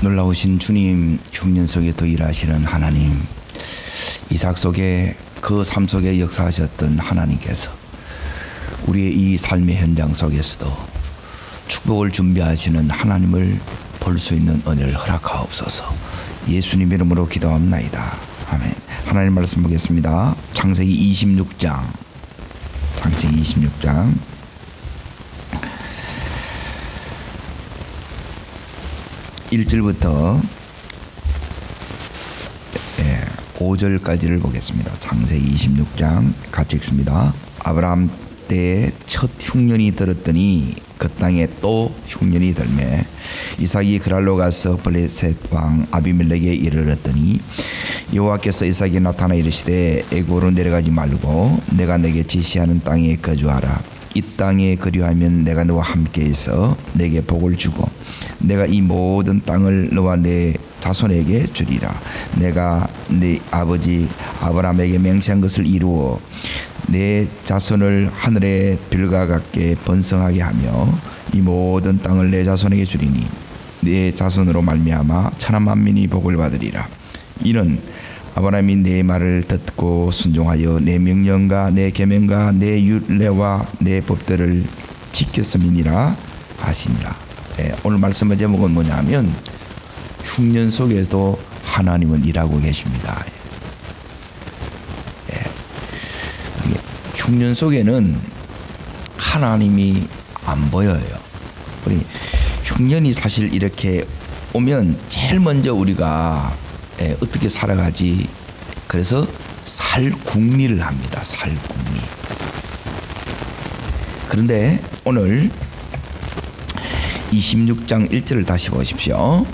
놀라우신 주님, 흉년 속에 더 일하시는 하나님, 이삭 속에 그 삶 속에 역사하셨던 하나님께서 우리의 이 삶의 현장 속에서도 축복을 준비하시는 하나님을 볼 수 있는 은혜를 허락하옵소서. 예수님 이름으로 기도합나이다. 아멘. 하나님 말씀 보겠습니다. 창세기 26장 1절부터 5절까지를 보겠습니다. 창세기 26장 같이 읽습니다. 아브라함 때에 첫 흉년이 들었더니 그 땅에 또 흉년이 들매 이삭이 그랄로 가서 블레셋 왕 아비멜렉에 이르렀더니 여호와께서 이삭에게 나타나 이르시되 애굽으로 내려가지 말고 내가 내게 지시하는 땅에 거주하라. 이 땅에 거류하면 내가 너와 함께 있어 내게 복을 주고 내가 이 모든 땅을 너와 내 자손에게 주리라. 내가 네 아버지 아브라함에게 맹세한 것을 이루어 내 자손을 하늘의 별과 같게 번성하게 하며 이 모든 땅을 내 자손에게 주리니 내 자손으로 말미암아 천하 만민이 복을 받으리라. 이는 아브라함이 내 말을 듣고 순종하여 내 명령과 내 계명과 내 율례와 내 법들을 지켰음이니라 하시니라. 오늘 말씀의 제목은 뭐냐면 흉년 속에도 하나님은 일하고 계십니다. 흉년 속에는 하나님이 안 보여요. 우리 흉년이 사실 이렇게 오면 제일 먼저 우리가 어떻게 살아가지? 그래서 살궁리를 합니다. 살궁리. 그런데 오늘 26장 1절을 다시 보십시오.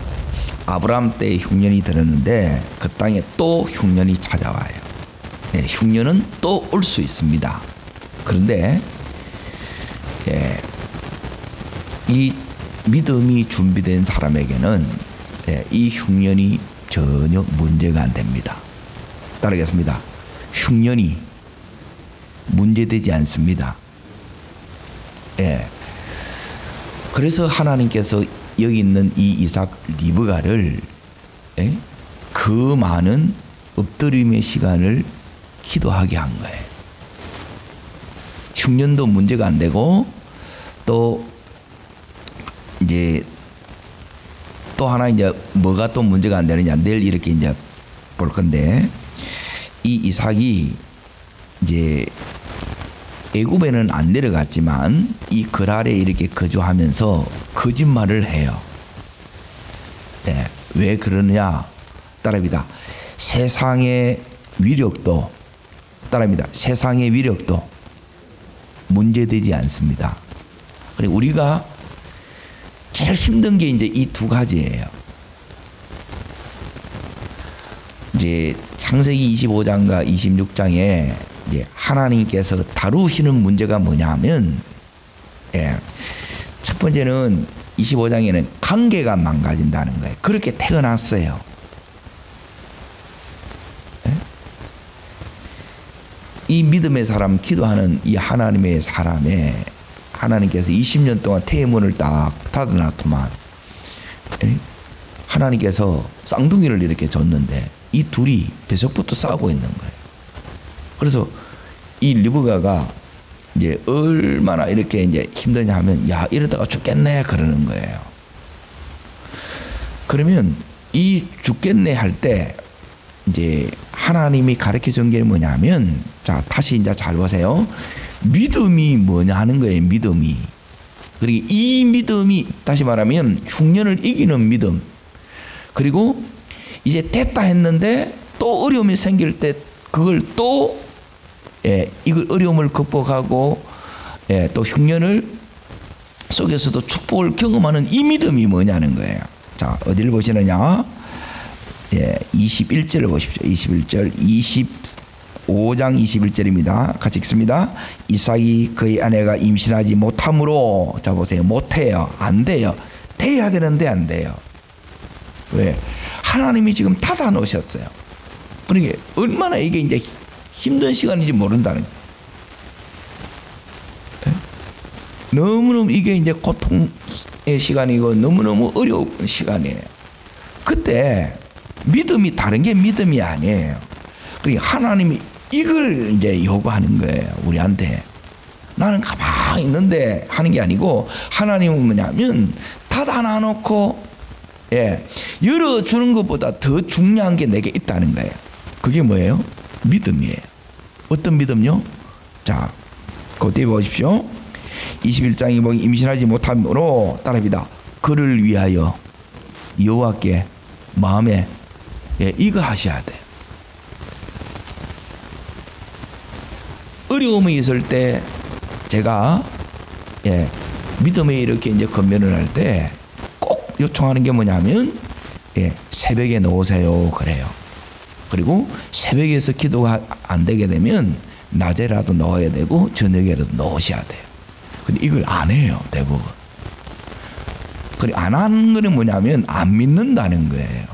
아브라함 때 흉년이 들었는데 그 땅에 또 흉년이 찾아와요. 흉년은 또 올 수 있습니다. 그런데 이 믿음이 준비된 사람에게는 이 흉년이 전혀 문제가 안 됩니다. 따르겠습니다. 흉년이 문제되지 않습니다. 그래서 하나님께서 여기 있는 이 이삭 리브가를 그 많은 엎드림의 시간을 기도하게 한 거예요. 흉년도 문제가 안 되고 또 이제 또 하나 이제 뭐가 또 문제가 안 되느냐 내일 이렇게 이제 볼 건데 이 이삭이 이제 애굽에는 안 내려갔지만 이 그랄에 이렇게 거주하면서 거짓말을 해요. 왜 그러느냐? 따라합니다. 세상의 위력도 따라합니다. 세상의 위력도 문제되지 않습니다. 그리고 우리가 제일 힘든 게 이제 이 두 가지예요. 이제 창세기 25장과 26장에 이제 하나님께서 다루시는 문제가 뭐냐면, 첫 번째는 25장에는 관계가 망가진다는 거예요. 그렇게 태어났어요. 이 믿음의 사람, 기도하는 이 하나님의 사람에 하나님께서 20년 동안 태문을 딱 닫아놨더만 하나님께서 쌍둥이를 이렇게 줬는데 이 둘이 뱃속부터 싸우고 있는 거예요. 그래서 이 리브가가 이제 얼마나 이렇게 이제 힘드냐 하면 야 이러다가 죽겠네 그러는 거예요. 그러면 이 죽겠네 할 때 이제 하나님이 가르쳐 준 게 뭐냐면 자 다시 이제 잘 보세요. 믿음이 뭐냐 하는 거예요. 믿음이. 그리고 이 믿음이 다시 말하면 흉년을 이기는 믿음. 그리고 이제 됐다 했는데 또 어려움이 생길 때 그걸 또 이걸 어려움을 극복하고 또 흉년을 속에서도 축복을 경험하는 이 믿음이 뭐냐는 거예요. 자 어디를 보시느냐? 21절을 보십시오. 21절 25장 21절입니다. 같이 읽습니다. 이삭이 그의 아내가 임신하지 못함으로 자 보세요. 못해요. 안 돼요. 돼야 되는데 안 돼요. 왜? 하나님이 지금 닫아 놓으셨어요. 그러니까 얼마나 이게 이제 힘든 시간인지 모른다는 거예요. 너무너무 이게 이제 고통의 시간이고 너무너무 어려운 시간이에요. 그때 믿음이 다른 게 믿음이 아니에요. 그러니까 하나님이 이걸 이제 요구하는 거예요. 우리한테. 나는 가만히 있는데 하는 게 아니고, 하나님은 뭐냐면 닫아 놔놓고 열어주는 것보다 더 중요한 게 내게 있다는 거예요. 그게 뭐예요? 믿음이에요. 어떤 믿음요? 자, 그때 보십시오. 21장에 보면 임신하지 못함으로 따라합니다. 그를 위하여 여호와께 마음에 이거 하셔야 돼요. 어려움이 있을 때 제가 믿음에 이렇게 이제 건면을 할 때 꼭 요청하는 게 뭐냐면 새벽에 넣으세요 그래요. 그리고 새벽에서 기도가 안 되게 되면 낮에라도 넣어야 되고 저녁에라도 넣으셔야 돼요. 근데 이걸 안 해요 대부분. 그리고 안 하는 거는 뭐냐면 안 믿는다는 거예요.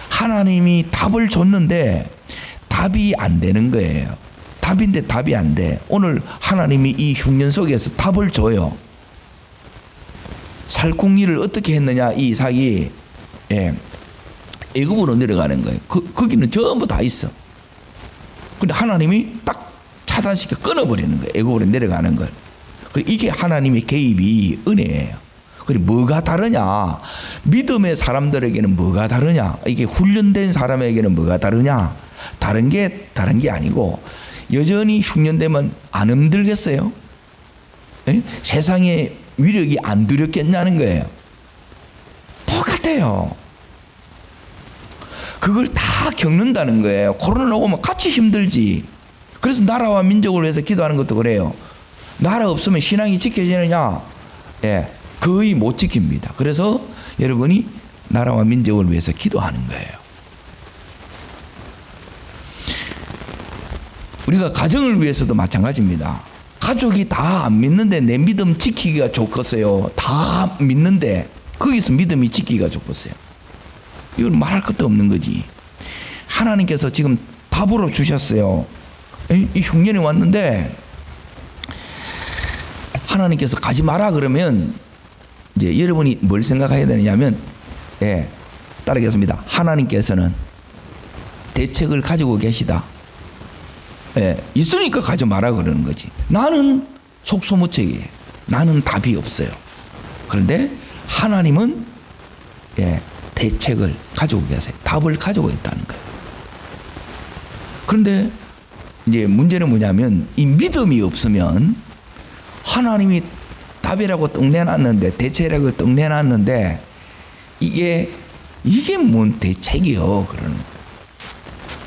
하나님이 답을 줬는데 답이 안 되는 거예요. 답인데 답이 안 돼. 오늘 하나님이 이 흉년 속에서 답을 줘요. 살궁리를 어떻게 했느냐, 이 이삭이 애굽으로 내려가는 거예요. 거기는 전부 다 있어. 근데 하나님이 딱 차단시켜 끊어버리는 거예요. 애굽으로 내려가는 걸. 그리고 이게 하나님의 개입이 은혜예요. 그리고 뭐가 다르냐? 믿음의 사람들에게는 뭐가 다르냐? 이게 훈련된 사람에게는 뭐가 다르냐? 다른 게 아니고, 여전히 흉년되면 안 힘들겠어요? 세상에 위력이 안 두렵겠냐는 거예요. 똑같아요. 그걸 다 겪는다는 거예요. 코로나 오면 같이 힘들지. 그래서 나라와 민족을 위해서 기도하는 것도 그래요. 나라 없으면 신앙이 지켜지느냐? 거의 못 지킵니다. 그래서 여러분이 나라와 민족을 위해서 기도하는 거예요. 우리가 가정을 위해서도 마찬가지입니다. 가족이 다 안 믿는데 내 믿음 지키기가 좋겠어요. 다 믿는데 거기서 믿음이 지키기가 좋겠어요. 이건 말할 것도 없는 거지. 하나님께서 지금 답으로 주셨어요. 이 흉년이 왔는데 하나님께서 가지 마라 그러면 이제 여러분이 뭘 생각해야 되느냐면, 따르겠습니다. 하나님께서는 대책을 가지고 계시다. 있으니까 가지 마라 그러는 거지. 나는 속수무책이에요. 나는 답이 없어요. 그런데 하나님은 대책을 가지고 계세요. 답을 가지고 있다는 거예요. 그런데 이제 문제는 뭐냐면, 이 믿음이 없으면 하나님이 답이라고 떡 내놨는데, 대책이라고 떡 내놨는데 이게 뭔 대책이요 그러는 거예요.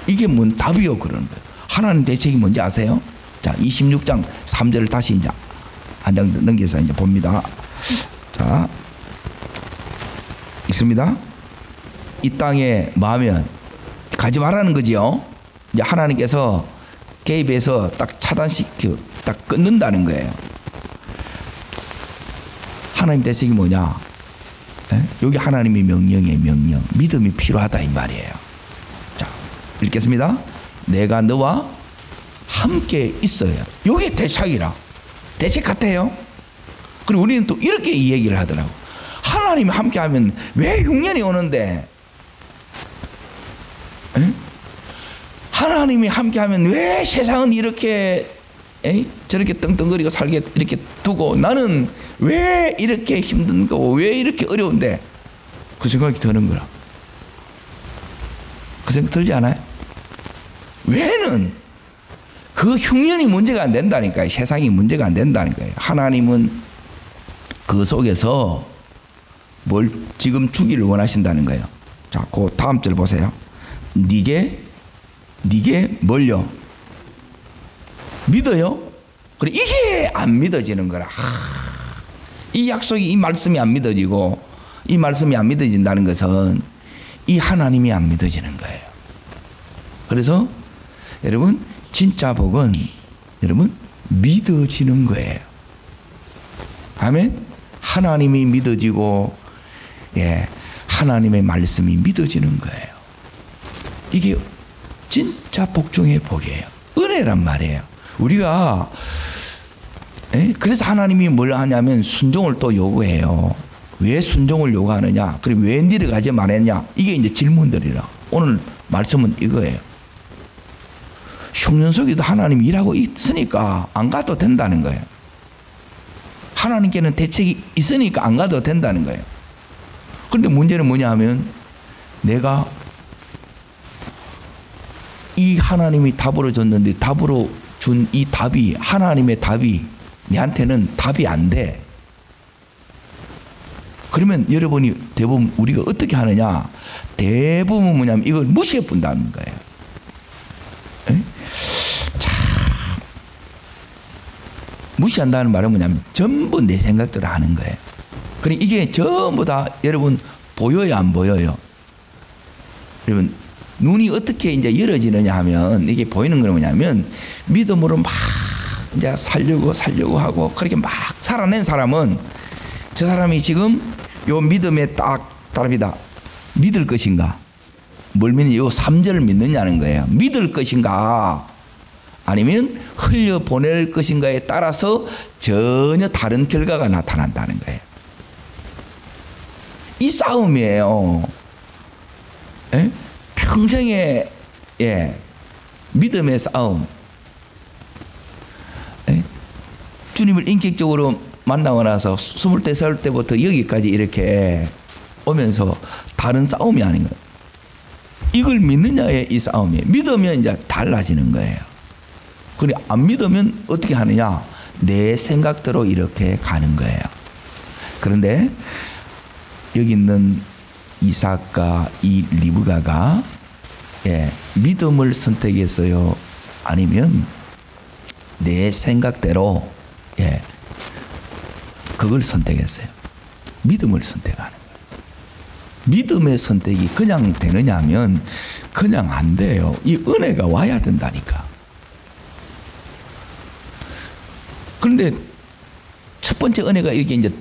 이게 뭔 답이요 그러는 거예요. 하나님 대책이 뭔지 아세요? 자, 26장 3절을 다시 이제 한 장 넘겨서 이제 봅니다. 자, 있습니다. 이 땅에 마하면 가지 말라는 거지요. 이제 하나님께서 개입해서 딱 차단시켜 딱 끊는다는 거예요. 하나님 대책이 뭐냐? 여기 하나님의 명령이에요. 명령. 믿음이 필요하다 이 말이에요. 자, 읽겠습니다. 내가 너와 함께 있어야. 이게 대책이라. 대책 같아요. 그리고 우리는 또 이렇게 이 얘기를 하더라고. 하나님이 함께 하면 왜 흉년이 오는데? 하나님이 함께 하면 왜 세상은 이렇게 저렇게 떵떵거리고 살게 이렇게 두고 나는 왜 이렇게 힘든 거고 왜 이렇게 어려운데? 그 생각이 드는 거라. 그 생각 들지 않아요? 왜는 그 흉년이 문제가 안 된다니까요. 세상이 문제가 안 된다니까요. 하나님은 그 속에서 뭘 지금 주기를 원하신다는 거예요. 자, 그 다음 절 보세요. 니게 뭘요? 믿어요? 그래, 이게 안 믿어지는 거라. 이 약속이, 이 말씀이 안 믿어지고, 이 말씀이 안 믿어진다는 것은 이 하나님이 안 믿어지는 거예요. 그래서 여러분, 진짜 복은 여러분 믿어지는 거예요. 아멘. 하나님이 믿어지고, 하나님의 말씀이 믿어지는 거예요. 이게 진짜 복 중의 복이에요. 은혜란 말이에요. 우리가 그래서 하나님이 뭘 하냐면 순종을 또 요구해요. 왜 순종을 요구하느냐? 그리고 왜 내려가지 말았냐? 이게 이제 질문들이라. 오늘 말씀은 이거예요. 흉년 속에도 하나님이 일하고 있으니까 안 가도 된다는 거예요. 하나님께는 대책이 있으니까 안 가도 된다는 거예요. 그런데 문제는 뭐냐 하면 내가 이 하나님이 답으로 줬는데 답으로 준 이 답이 하나님의 답이 내한테는 답이 안 돼. 그러면 여러분이 대부분 우리가 어떻게 하느냐? 대부분 뭐냐면 이걸 무시해 본다는 거예요. 에? 참 무시한다는 말은 뭐냐면 전부 내 생각대로 하는 거예요. 그러니까 이게 전부 다 여러분 보여요, 안 보여요? 여러분 눈이 어떻게 이제 열어지느냐 하면 이게 보이는 건 뭐냐면 믿음으로 막 이제 살려고 하고 그렇게 막 살아낸 사람은 저 사람이 지금 요 믿음에 딱 다릅니다. 믿을 것인가? 뭘 믿느냐? 요 3절을 믿느냐는 거예요. 믿을 것인가? 아니면 흘려 보낼 것인가에 따라서 전혀 다른 결과가 나타난다는 거예요. 이 싸움이에요. 에? 평생의 믿음의 싸움. 에? 주님을 인격적으로 만나고 나서 24살 때부터 여기까지 이렇게 오면서 다른 싸움이 아닌 거예요. 이걸 믿느냐의 이 싸움이에요. 믿으면 이제 달라지는 거예요. 그래 안 믿으면 어떻게 하느냐? 내 생각대로 이렇게 가는 거예요. 그런데 여기 있는 이삭과 이 리브가가 믿음을 선택했어요? 아니면 내 생각대로 그걸 선택했어요? 믿음을 선택하는 거예요. 믿음의 선택이 그냥 되느냐 하면 그냥 안 돼요. 이 은혜가 와야 된다니까. 그런데 첫 번째 은혜가 이렇게 이제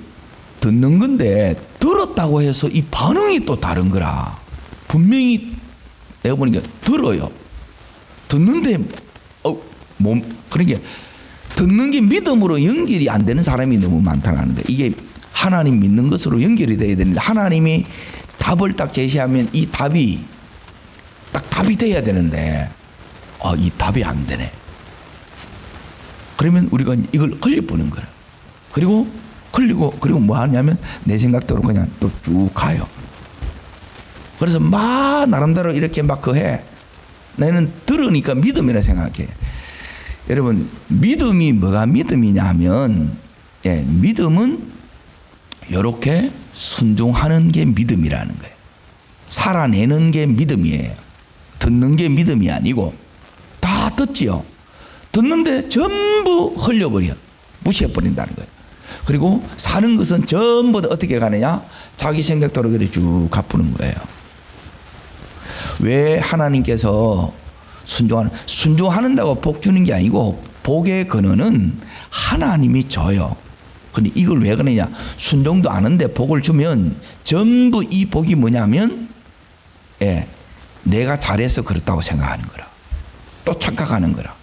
듣는 건데 들었다고 해서 이 반응이 또 다른 거라. 분명히 내가 보니까 들어요. 듣는데 그러니까 듣는 게 믿음으로 연결이 안 되는 사람이 너무 많다는 거예요. 이게 하나님 믿는 것으로 연결이 돼야 되는데 하나님이 답을 딱 제시하면 이 답이 딱 답이 돼야 되는데 이 답이 안 되네. 그러면 우리가 이걸 흘려보는 거예요. 그리고 뭐 하냐면 내 생각대로 그냥 또 쭉 가요. 그래서 막 나름대로 이렇게 막 해. 나는 들으니까 믿음이라 생각해. 여러분 믿음이 뭐가 믿음이냐 하면 믿음은 이렇게 순종하는 게 믿음이라는 거예요. 살아내는 게 믿음이에요. 듣는 게 믿음이 아니고 다 듣지요. 듣는데 전부 흘려버려. 무시해버린다는 거예요. 그리고 사는 것은 전부 다 어떻게 가느냐? 자기 생각대로 그래 쭉 갚는 거예요. 왜 하나님께서 순종하는다고 복 주는 게 아니고 복의 근원은 하나님이 줘요. 근데 이걸 왜 그러냐? 순종도 안 하는데 복을 주면 전부 이 복이 뭐냐면 내가 잘해서 그렇다고 생각하는 거라. 또 착각하는 거라.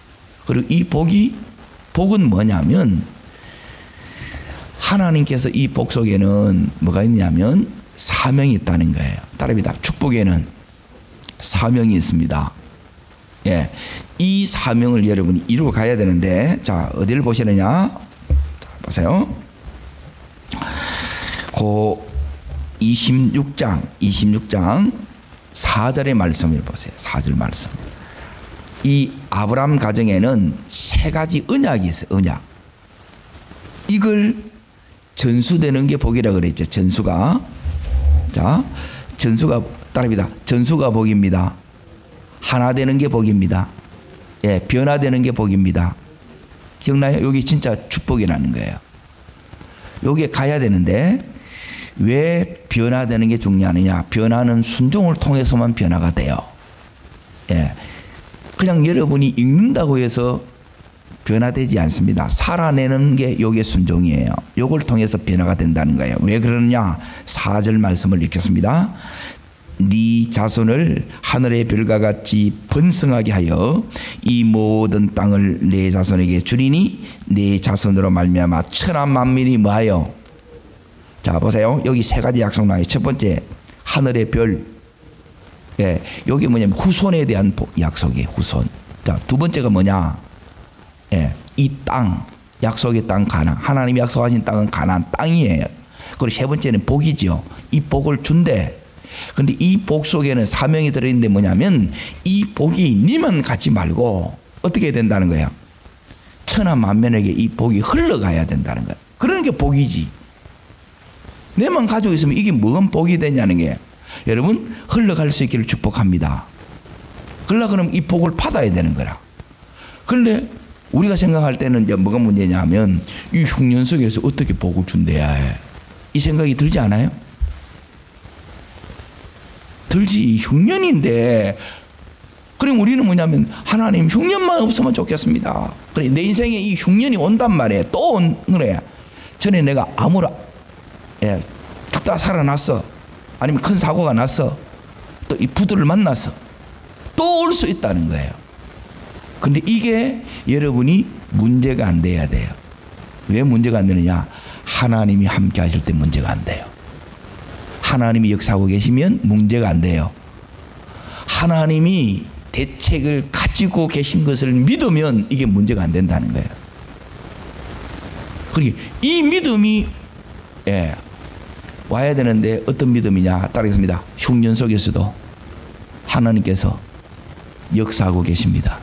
그리고 이 복은 뭐냐면 하나님께서 이 복 속에는 뭐가 있냐면 사명이 있다는 거예요. 따릅니다. 축복에는 사명이 있습니다. 이 사명을 여러분이 이루어 가야 되는데 자 어디를 보시느냐? 자, 보세요. 그 26장 4절의 말씀을 보세요. 4절 말씀. 이 아브라함 가정에는 세 가지 언약이 있어요. 언약. 이걸 전수되는 게 복이라 그랬죠. 전수가. 자, 전수가 따릅니다. 전수가 복입니다. 하나 되는 게 복입니다. 변화되는 게 복입니다. 기억나요? 여기 진짜 축복이라는 거예요. 여기에 가야 되는데 왜 변화되는 게 중요하느냐? 변화는 순종을 통해서만 변화가 돼요. 그냥 여러분이 읽는다고 해서 변화되지 않습니다. 살아내는 게 요게 순종이에요. 요걸 통해서 변화가 된다는 거예요. 왜 그러느냐? 4절 말씀을 읽겠습니다. 네 자손을 하늘의 별과 같이 번성하게 하여 이 모든 땅을 내 자손에게 주리니 내 자손으로 말미암아 천하 만민이 뭐하여? 자, 보세요. 여기 세 가지 약속 나와요. 첫 번째, 하늘의 별. 예, 여기 뭐냐면 후손에 대한 약속이에요. 후손. 자, 두 번째가 뭐냐? 예, 이 땅, 약속의 땅 가나안. 하나님이 약속하신 땅은 가나안 땅이에요. 그리고 세 번째는 복이죠. 이 복을 준대. 근데 이 복 속에는 사명이 들어있는데 뭐냐면 이 복이 니만 갖지 말고 어떻게 된다는 거야? 천하 만면에게 이 복이 흘러가야 된다는 거야. 그러는 게 복이지. 내만 가지고 있으면 이게 뭐가 복이 되냐는 게, 여러분, 흘러갈 수 있기를 축복합니다. 그러려 그러면 이 복을 받아야 되는 거라. 그런데 우리가 생각할 때는 이제 뭐가 문제냐 하면 이 흉년 속에서 어떻게 복을 준대야 해. 이 생각이 들지 않아요? 들지. 흉년인데. 그럼 우리는 뭐냐면 하나님 흉년만 없으면 좋겠습니다. 그래, 내 인생에 이 흉년이 온단 말이에요. 또 그래. 전에 내가 뚝딱 살아났어. 아니면 큰 사고가 났어. 또 이 부두를 만났어. 또 올 수 있다는 거예요. 근데 이게 여러분이 문제가 안 돼야 돼요. 왜 문제가 안 되느냐? 하나님이 함께 하실 때 문제가 안 돼요. 하나님이 역사하고 계시면 문제가 안 돼요. 하나님이 대책을 가지고 계신 것을 믿으면 이게 문제가 안 된다는 거예요. 그리고 이 믿음이 와야 되는데 어떤 믿음이냐? 따르겠습니다. 흉년 속에서도 하나님께서 역사하고 계십니다.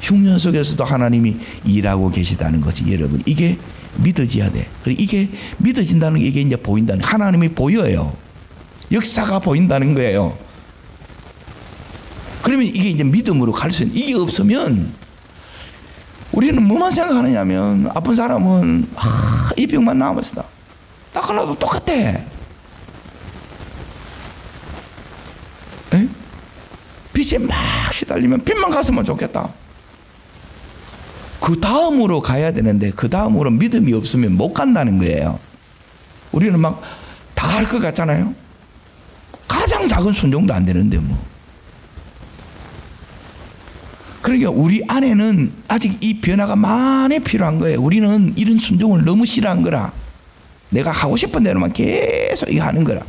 흉년 속에서도 하나님이 일하고 계시다는 것이 여러분 이게 믿어져야 돼. 그리고 이게 믿어진다는 게 이게 이제 보인다는, 하나님이 보여요. 역사가 보인다는 거예요. 그러면 이게 이제 믿음으로 갈 수 있는, 이게 없으면 우리는 뭐만 생각하느냐면 아픈 사람은 이 병만 남았어. 딱 하나도 똑같아. 빛에 막 시달리면 빛만 갔으면 좋겠다. 그 다음으로 가야 되는데 그 다음으로 믿음이 없으면 못 간다는 거예요. 우리는 막 다 할 것 같잖아요. 가장 작은 순종도 안 되는데 뭐. 그러니까 우리 안에는 아직 이 변화가 많이 필요한 거예요. 우리는 이런 순종을 너무 싫어한 거라. 내가 하고 싶은 대로만 계속 이거 하는 거라.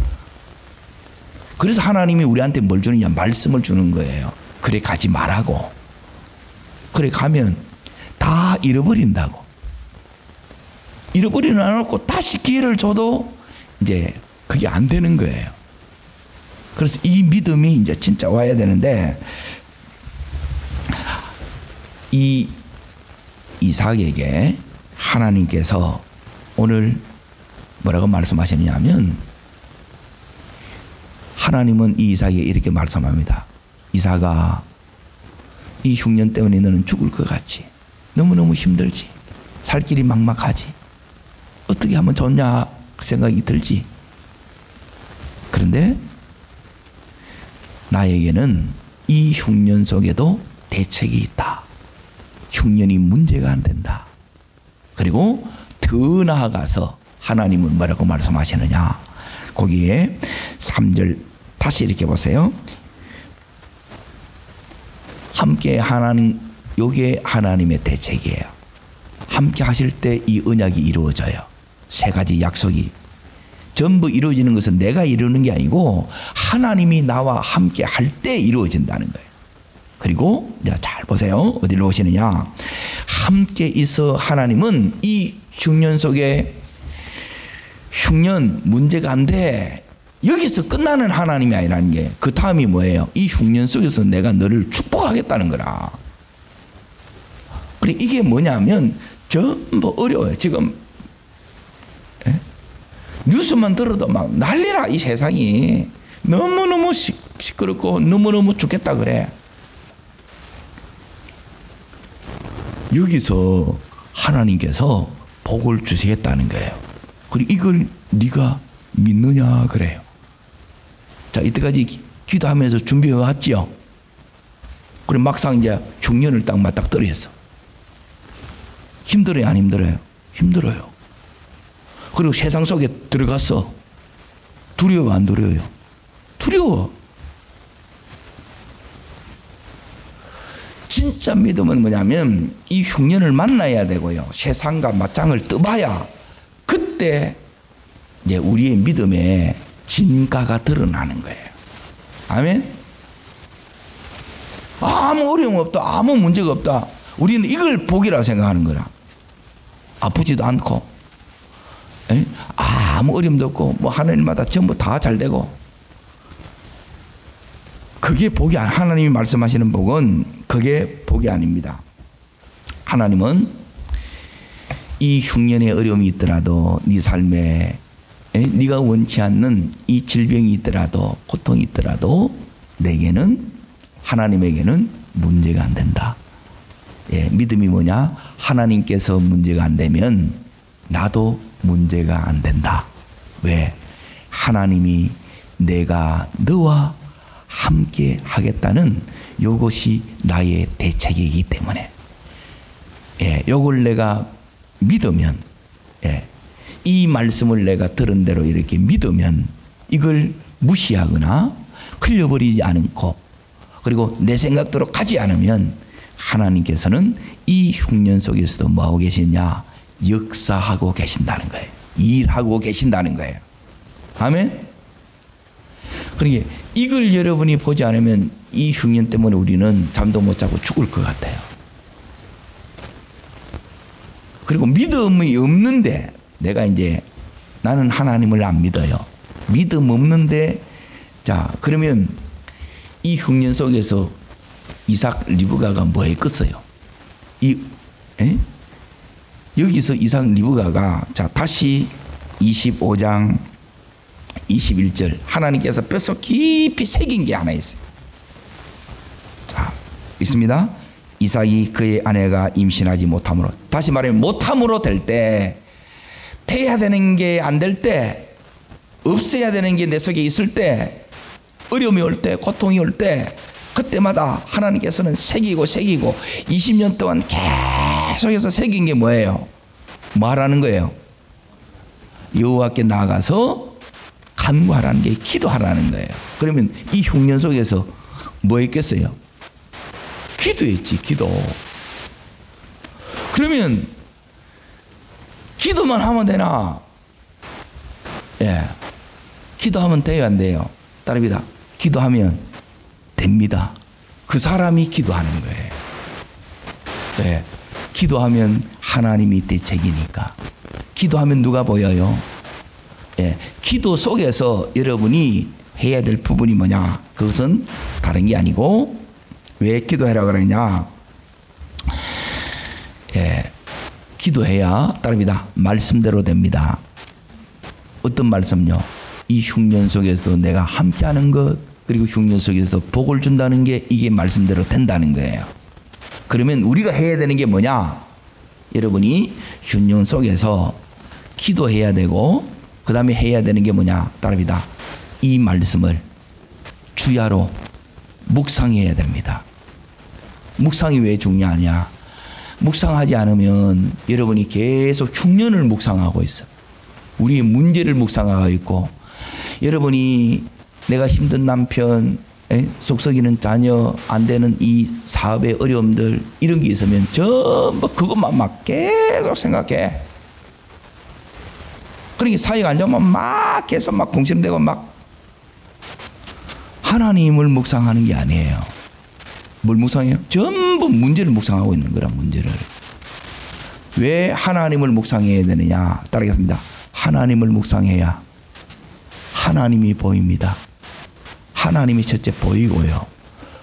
그래서 하나님이 우리한테 뭘 주느냐? 말씀을 주는 거예요. 그래 가지 말라고. 그래 가면 다 잃어버린다고. 잃어버리는 안 놓고 다시 기회를 줘도 이제 그게 안 되는 거예요. 그래서 이 믿음이 이제 진짜 와야 되는데, 이 이삭에게 하나님께서 오늘 뭐라고 말씀하셨냐면, 하나님은 이 이삭에게 이렇게 말씀합니다. 이삭아, 이 흉년 때문에 너는 죽을 것 같지? 너무너무 힘들지? 살 길이 막막하지? 어떻게 하면 좋냐 생각이 들지? 그런데 나에게는 이 흉년 속에도 대책이 있다. 흉년이 문제가 안 된다. 그리고 더 나아가서 하나님은 뭐라고 말씀하시느냐? 거기에 3절 다시 이렇게 보세요. 함께 하나님, 요게 하나님의 대책이에요. 함께 하실 때 이 언약이 이루어져요. 세 가지 약속이 전부 이루어지는 것은 내가 이루는 게 아니고 하나님이 나와 함께 할 때 이루어진다는 거예요. 그리고 이제 잘 보세요. 어디로 오시느냐? 함께 있어 하나님은 이 흉년 속에 흉년 문제가 안 돼. 여기서 끝나는 하나님이 아니라는 게, 그 다음이 뭐예요? 이 흉년 속에서 내가 너를 축복하겠다는 거라. 그래, 이게 뭐냐면 전부 어려워요. 지금 뉴스만 들어도 막 난리라. 이 세상이 너무너무 시끄럽고 너무너무 죽겠다 그래. 여기서 하나님께서 복을 주시겠다는 거예요. 그리고 이걸 네가 믿느냐 그래요. 자, 이때까지 기도하면서 준비해 왔지요. 그리고 막상 이제 흉년을 딱 맞닥뜨렸어. 힘들어요, 안 힘들어요? 힘들어요. 그리고 세상 속에 들어갔어. 두려워, 안 두려워요? 두려워. 진짜 믿음은 뭐냐면 이 흉년을 만나야 되고요. 세상과 맞짱을 떠봐야 그때 이제 우리의 믿음의 진가가 드러나는 거예요. 아멘. 아무 어려움 없다, 아무 문제가 없다. 우리는 이걸 복이라고 생각하는 거라. 아프지도 않고, 아무 어려움도 없고, 뭐 하나님마다 전부 다 잘 되고. 그게 복이 아니, 하나님이 말씀하시는 복은 그게 복이 아닙니다. 하나님은 이 흉년의 어려움이 있더라도 네 삶에 네가 원치 않는 이 질병이 있더라도 고통이 있더라도 내게는, 하나님에게는 문제가 안 된다. 믿음이 뭐냐? 하나님께서 문제가 안 되면 나도 문제가 안 된다. 왜? 하나님이 내가 너와 함께 하겠다는 이것이 나의 대책이기 때문에, 이걸 내가 믿으면, 이 말씀을 내가 들은 대로 이렇게 믿으면 이걸 무시하거나 흘려버리지 않고, 그리고 내 생각대로 가지 않으면 하나님께서는 이 흉년 속에서도 뭐하고 계시냐? 역사하고 계신다는 거예요. 일하고 계신다는 거예요. 아멘? 그러니까 이걸 여러분이 보지 않으면 이 흉년 때문에 우리는 잠도 못 자고 죽을 것 같아요. 그리고 믿음이 없는데, 내가 이제 나는 하나님을 안 믿어요. 믿음 없는데, 자, 그러면 이 흉년 속에서 이삭 리브가가 뭐 했겠어요? 여기서 이삭 리브가가, 자, 다시 25장 21절, 하나님께서 뼛속 깊이 새긴 게 하나 있어요. 자, 있습니다. 이삭이 그의 아내가 임신하지 못함으로, 다시 말하면 못함으로 될 때, 태해야 되는 게 안 될 때, 없애야 되는 게 내 속에 있을 때, 어려움이 올 때, 고통이 올 때, 그때마다 하나님께서는 새기고 20년 동안 계속해서 새긴 게 뭐예요? 뭐 하라는 거예요? 여호와께 나아가서 간구하라는 게 기도하라는 거예요. 그러면 이 흉년 속에서 뭐 했겠어요? 기도했지, 기도. 그러면 기도만 하면 되나? 기도하면 돼요, 안 돼요? 따릅니다. 기도하면 됩니다. 그 사람이 기도하는 거예요. 기도하면 하나님이 대책이니까. 기도하면 누가 보여요? 기도 속에서 여러분이 해야 될 부분이 뭐냐? 그것은 다른 게 아니고, 왜 기도해라 그러냐? 기도해야, 따릅니다, 말씀대로 됩니다. 어떤 말씀요? 이 흉년 속에서 내가 함께하는 것, 그리고 흉년 속에서 복을 준다는 게, 이게 말씀대로 된다는 거예요. 그러면 우리가 해야 되는 게 뭐냐? 여러분이 흉년 속에서 기도해야 되고, 그 다음에 해야 되는 게 뭐냐? 따릅니다, 이 말씀을 주야로 묵상해야 됩니다. 묵상이 왜 중요하냐? 묵상하지 않으면 여러분이 계속 흉년을 묵상하고 있어. 우리의 문제를 묵상하고 있고, 여러분이 내가 힘든 남편, 속 썩이는 자녀, 안 되는 이 사업의 어려움들, 이런 게 있으면 전부 그것만 막 계속 생각해. 그러니까 사회가 안 좋으면 막 계속 막 공심되고, 막 하나님을 묵상하는 게 아니에요. 뭘 묵상해요? 전부 문제를 묵상하고 있는 거라, 문제를. 왜 하나님을 묵상해야 되느냐? 따르겠습니다. 하나님을 묵상해야 하나님이 보입니다. 하나님이 첫째 보이고요.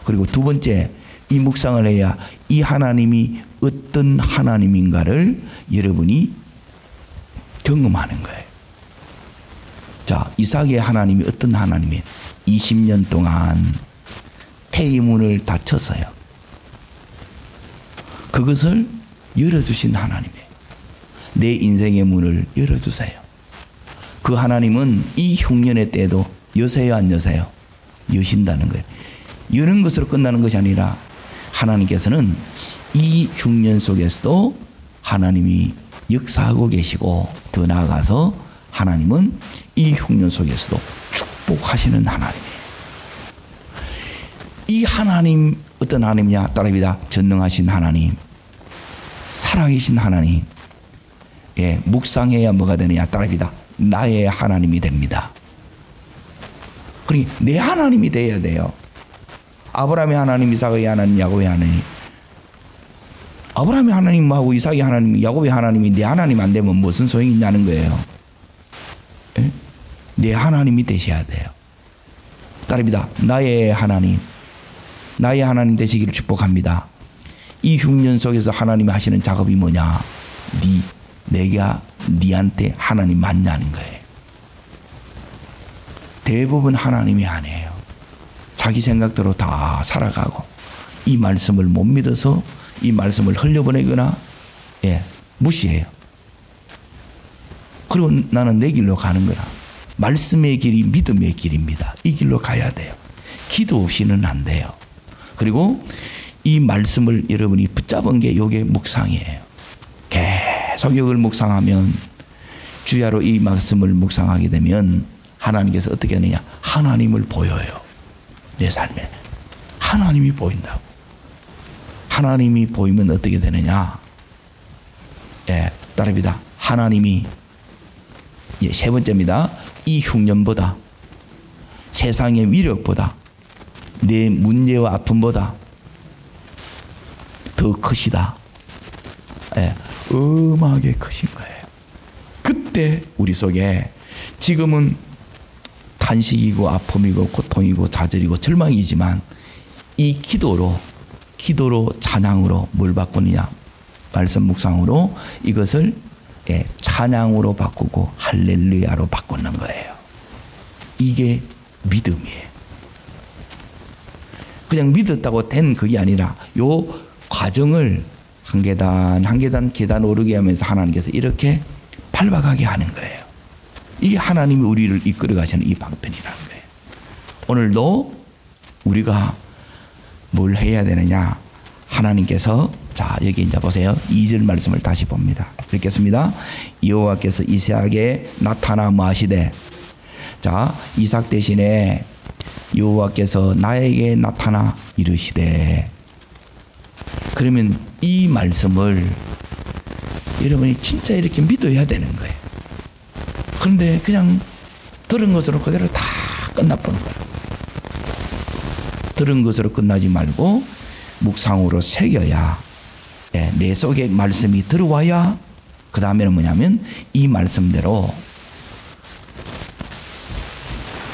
그리고 두 번째, 이 묵상을 해야 이 하나님이 어떤 하나님인가를 여러분이 경험하는 거예요. 자, 이삭의 하나님이 어떤 하나님이에요? 20년 동안 태의 문을 닫혔어요. 그것을 열어주신 하나님이에요. 내 인생의 문을 열어주세요. 그 하나님은 이 흉년의 때에도 여세요, 안 여세요? 여신다는 거예요. 여는 것으로 끝나는 것이 아니라 하나님께서는 이 흉년 속에서도 하나님이 역사하고 계시고, 더 나아가서 하나님은 이 흉년 속에서도 축복하시는 하나님이에요. 이 하나님 어떤 하나님이냐? 따릅니다. 전능하신 하나님, 살아계신 하나님. 묵상해야 뭐가 되느냐? 따릅니다. 나의 하나님이 됩니다. 그러니 내 하나님이 돼야 돼요. 아브라함의 하나님, 이삭의 하나님, 야곱의 하나님. 아브라함의 하나님하고 이삭의 하나님, 야곱의 하나님이 내 하나님 안 되면 무슨 소용이 있냐는 거예요. 예? 내 하나님이 되셔야 돼요. 따릅니다. 나의 하나님 되시기를 축복합니다. 이 흉년 속에서 하나님이 하시는 작업이 뭐냐? 내가 니한테 하나님 맞냐는 거예요. 대부분 하나님이 아니에요. 자기 생각대로 다 살아가고 이 말씀을 못 믿어서 이 말씀을 흘려보내거나 무시해요. 그리고 나는 내 길로 가는 거라. 말씀의 길이 믿음의 길입니다. 이 길로 가야 돼요. 기도 없이는 안 돼요. 그리고 이 말씀을 여러분이 붙잡은 게 요게 묵상이에요. 계속 이걸 묵상하면 주야로 이 말씀을 묵상하게 되면 하나님께서 어떻게 하느냐? 하나님을 보여요. 내 삶에 하나님이 보인다고. 하나님이 보이면 어떻게 되느냐? 따릅니다. 하나님이 세 번째입니다. 이 흉년보다, 세상의 위력보다, 내 문제와 아픔보다 더 크시다. 어마하게 크신 거예요. 그때 우리 속에 지금은 탄식이고 아픔이고 고통이고 좌절이고 절망이지만 이 기도로 찬양으로 뭘 바꾸느냐? 말씀 묵상으로 이것을 찬양으로 바꾸고 할렐루야로 바꾸는 거예요. 이게 믿음이에요. 그냥 믿었다고 된 그게 아니라 요 과정을 한 계단 한 계단 계단 오르게 하면서 하나님께서 이렇게 밟아가게 하는 거예요. 이게 하나님이 우리를 이끌어 가시는 이 방편이라는 거예요. 오늘도 우리가 뭘 해야 되느냐? 하나님께서 자 여기 이제 보세요. 2절 말씀을 다시 봅니다. 읽겠습니다. 여호와께서 이삭에게 나타나 뭐하시되, 자 이삭 대신에 여호와께서 나에게 나타나 이르시되. 그러면 이 말씀을 여러분이 진짜 이렇게 믿어야 되는 거예요. 그런데 그냥 들은 것으로 그대로 다 끝나버린 거예요. 들은 것으로 끝나지 말고 묵상으로 새겨야, 내 속에 말씀이 들어와야 그 다음에는 뭐냐면 이 말씀대로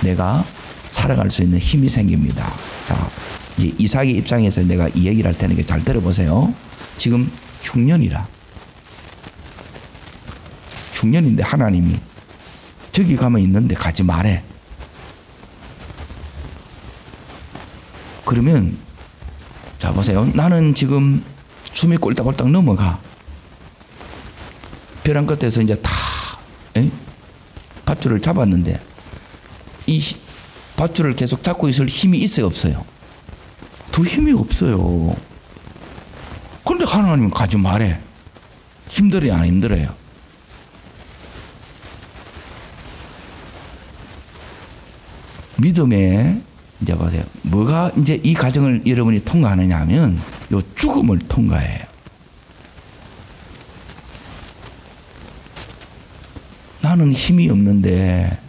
내가 살아갈 수 있는 힘이 생깁니다. 자, 이제 이삭의 입장에서 내가 이 얘기를 할 테니까 잘 들어보세요. 지금 흉년이라. 흉년인데 하나님이 저기 가면 있는데 가지 말래. 그러면 자 보세요. 나는 지금 숨이 꼴딱꼴딱 넘어가. 벼랑 끝에서 이제 다 밧줄을 잡았는데 이 밧줄을 계속 잡고 있을 힘이 있어요, 없어요? 두 힘이 없어요. 그런데 하나님은 가지 말래. 힘들어요, 안 힘들어요? 믿음에 이제 보세요. 뭐가 이제 이 과정을 여러분이 통과하느냐 하면 요 죽음을 통과해요. 나는 힘이 없는데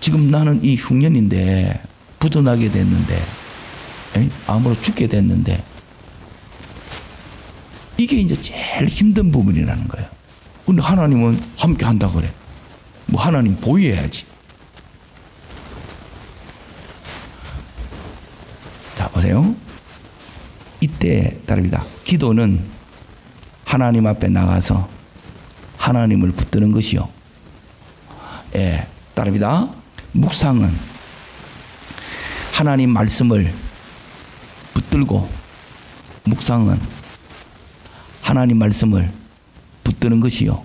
지금 나는 이 흉년인데 부도나게 됐는데 암으로 죽게 됐는데 이게 이제 제일 힘든 부분이라는 거예요. 근데 하나님은 함께 한다 그래. 뭐 하나님 보여야지. 자 보세요. 이때 따릅니다. 기도는 하나님 앞에 나가서 하나님을 붙드는 것이요. 따릅니다. 묵상은 하나님 말씀을 붙들고, 묵상은 하나님 말씀을 붙드는 것이요.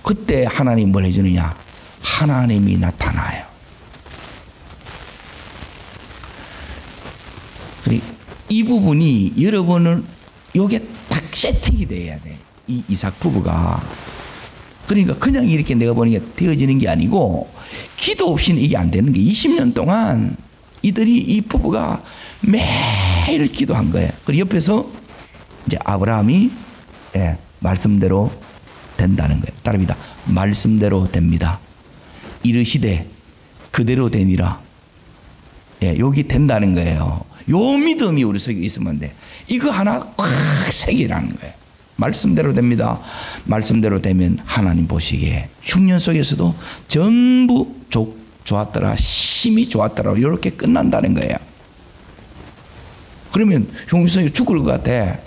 그때 하나님 뭘 해주느냐? 하나님이 나타나요. 이 부분이 여러분은 요게 딱 세팅이 돼야 돼. 이 이삭 부부가. 그러니까 그냥 이렇게 내가 보니까 되어지는 게 아니고 기도 없이는 이게 안 되는 게 20년 동안 이들이 이 부부가 매일 기도한 거예요. 그리고 옆에서 이제 아브라함이 말씀대로 된다는 거예요. 따릅니다. 말씀대로 됩니다. 이르시되 그대로 되니라. 예, 여기 된다는 거예요. 요 믿음이 우리 속에 있으면 돼. 이거 하나 꽉 새기라는 거예요. 말씀대로 됩니다. 말씀대로 되면 하나님 보시기에 흉년 속에서도 전부 좋았더라, 심히 좋았더라, 이렇게 끝난다는 거예요. 그러면 흉년 속에 죽을 것 같아.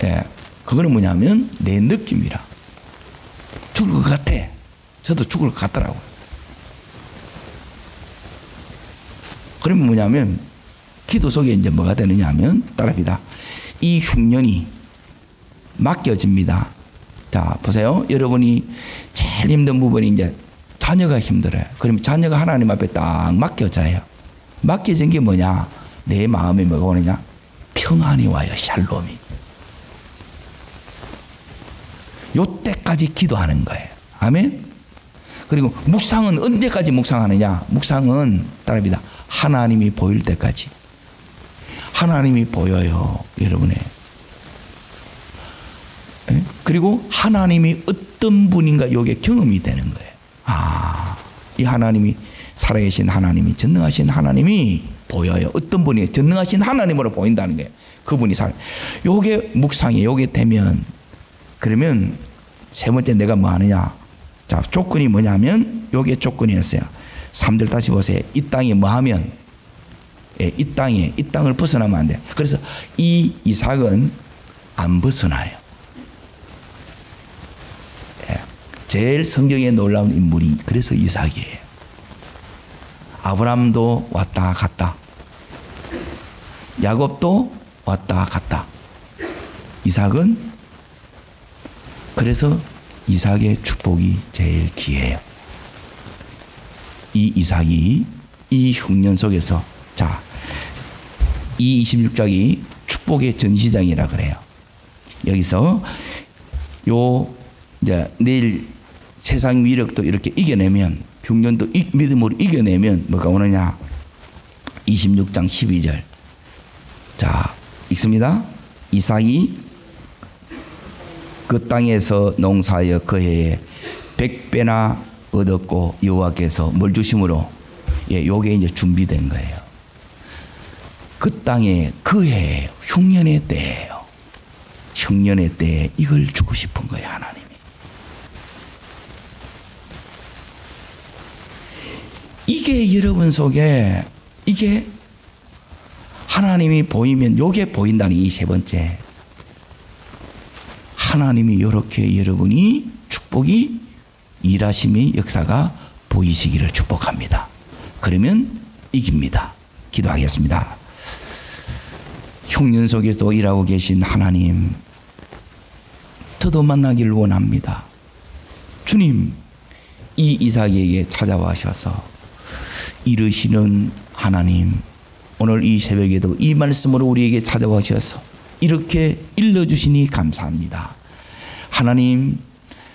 예, 그거는 뭐냐면 내 느낌이라. 죽을 것 같아. 저도 죽을 것 같더라고요. 그러면 뭐냐면 기도 속에 이제 뭐가 되느냐 하면 따라합니다. 이 흉년이 맡겨집니다. 자, 보세요. 여러분이 제일 힘든 부분이 이제 자녀가 힘들어요. 그러면 자녀가 하나님 앞에 딱 맡겨져요. 맡겨진 게 뭐냐? 내 마음에 뭐가 오느냐? 평안이 와요. 샬롬이. 요때까지 기도하는 거예요. 아멘? 그리고 묵상은 언제까지 묵상하느냐? 묵상은 따라합니다. 하나님이 보일 때까지. 하나님이 보여요. 여러분의. 그리고 하나님이 어떤 분인가 이게 경험이 되는 거예요. 아, 이 하나님이 살아계신 하나님이 전능하신 하나님이 보여요. 어떤 분이 전능하신 하나님으로 보인다는 거예요. 그분이 요게 묵상이 요게 되면 그러면 세 번째 내가 뭐 하느냐? 자, 조건이 뭐냐면 요게 조건이었어요. 3절 다시 보세요. 이 땅에 뭐 하면 이 땅을 벗어나면 안 돼. 그래서 이 이삭은 안 벗어나요. 제일 성경에 놀라운 인물이 그래서 이삭이에요. 아브라함도 왔다 갔다. 야곱도 왔다 갔다. 이삭은 그래서 이삭의 축복이 제일 귀해요. 이 이삭이 이 흉년 속에서 자, 이 26장이 축복의 전시장이라 그래요. 여기서 요 이제 내일 세상 위력도 이렇게 이겨내면 흉년도 믿음으로 이겨내면 뭐가 오느냐? 26장 12절. 자, 읽습니다. 이삭이 그 땅에서 농사하여 그 해에 100배나 얻었고 여호와께서 뭘 주심으로 예, 요게 이제 준비된 거예요. 그 땅에 그 해에 흉년의 때예요. 흉년의 때에 이걸 주고 싶은 거예요, 하나님이. 이게 여러분 속에 이게 하나님이 보이면 요게 보인다는 이 세 번째. 하나님이 이렇게 여러분이 축복이 일하심의 역사가 보이시기를 축복합니다. 그러면 이깁니다. 기도하겠습니다. 흉년 속에서 일하고 계신 하나님, 저도 만나기를 원합니다. 주님, 이 이삭에게 찾아와셔서 이르시는 하나님, 오늘 이 새벽에도 이 말씀으로 우리에게 찾아와셔서 이렇게 일러주시니 감사합니다. 하나님,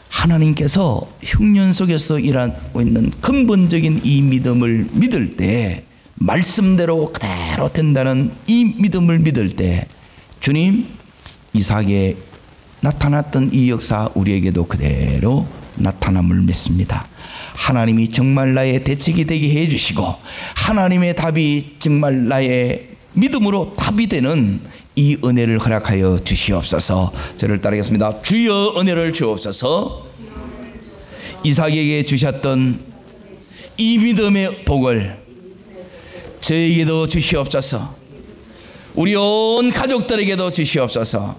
하나님께서 흉년 속에서 일하고 있는 근본적인 이 믿음을 믿을 때, 말씀대로 그대로 된다는 이 믿음을 믿을 때, 주님, 이삭에 나타났던 이 역사 우리에게도 그대로 나타남을 믿습니다. 하나님이 정말 나의 대책이 되게 해주시고 하나님의 답이 정말 나의 믿음으로 답이 되는 이 은혜를 허락하여 주시옵소서. 저를 따르겠습니다. 주여 은혜를 주옵소서. 이삭에게 주셨던 이 믿음의 복을 저에게도 주시옵소서. 우리 온 가족들에게도 주시옵소서.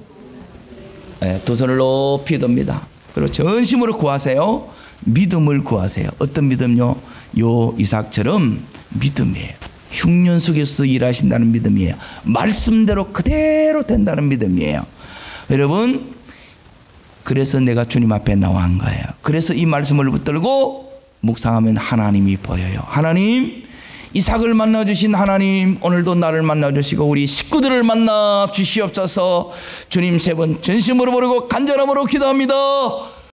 두 손을 높이 듭니다. 그리고 전심으로 구하세요. 믿음을 구하세요. 어떤 믿음요? 요 이삭처럼 믿음이에요. 흉년 속에서 일하신다는 믿음이에요. 말씀대로 그대로 된다는 믿음이에요. 여러분, 그래서 내가 주님 앞에 나온 거예요. 그래서 이 말씀을 붙들고 묵상하면 하나님이 보여요. 하나님, 이삭을 만나주신 하나님, 오늘도 나를 만나주시고 우리 식구들을 만나 주시옵소서. 주님 세 번 전심으로 부르고 간절함으로 기도합니다.